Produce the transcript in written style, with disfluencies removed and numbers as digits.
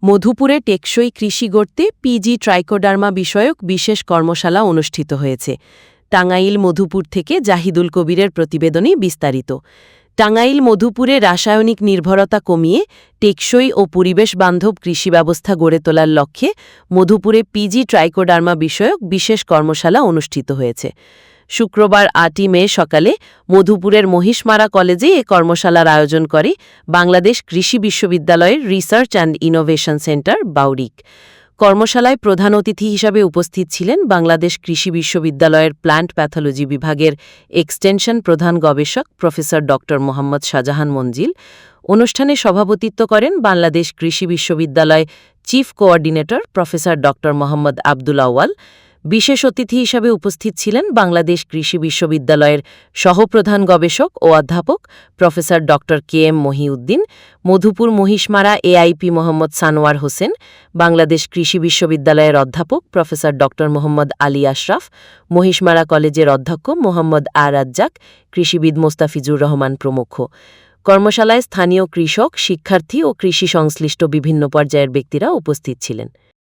মধুপুরে টেকসই কৃষি গড়তে পিজি ট্রাইকোডার্মা বিষয়ক বিশেষ কর্মশালা অনুষ্ঠিত হয়েছে। টাঙ্গাইল মধুপুর থেকে জাহিদুল কবিরের প্রতিবেদনে বিস্তারিত। টাঙ্গাইল মধুপুরে রাসায়নিক নির্ভরতা কমিয়ে টেকসই ও পরিবেশ বান্ধব কৃষি ব্যবস্থা গড়ে তোলার লক্ষ্যে মধুপুরে পিজি ট্রাইকোডার্মা বিষয়ক বিশেষ কর্মশালা অনুষ্ঠিত হয়েছে। শুক্রবার ৮ মে সকালে মধুপুরের মহিষমারা কলেজে এ কর্মশালার আয়োজন করে বাংলাদেশ কৃষি বিশ্ববিদ্যালয়ের রিসার্চ অ্যান্ড ইনোভেশন সেন্টার বাউরিক। কর্মশালায় প্রধান অতিথি হিসাবে উপস্থিত ছিলেন বাংলাদেশ কৃষি বিশ্ববিদ্যালয়ের প্ল্যান্ট প্যাথোলজি বিভাগের এক্সটেনশন প্রধান গবেষক প্রফেসর ড মোহাম্মদ শাহজাহান মঞ্জিল। অনুষ্ঠানে সভাপতিত্ব করেন বাংলাদেশ কৃষি বিশ্ববিদ্যালয় চিফ কোঅর্ডিনেটর প্রফেসর ড মোহাম্মদ আব্দুল আউয়াল। বিশেষ অতিথি হিসাবে উপস্থিত ছিলেন বাংলাদেশ কৃষি বিশ্ববিদ্যালয়ের সহপ্রধান গবেষক ও অধ্যাপক প্রফেসর ড KM মহিউদ্দিন, মধুপুর মহিষমারা এআইপি মোহাম্মদ সানোয়ার হোসেন, বাংলাদেশ কৃষি বিশ্ববিদ্যালয়ের অধ্যাপক প্রফেসর ড মোহাম্মদ আলী আশরাফ, মহিষমারা কলেজের অধ্যক্ষ মোহাম্মদ রাজ্জাক, কৃষিবিদ মোস্তাফিজুর রহমান প্রমুখ। কর্মশালায় স্থানীয় কৃষক, শিক্ষার্থী ও কৃষি সংশ্লিষ্ট বিভিন্ন পর্যায়ের ব্যক্তিরা উপস্থিত ছিলেন।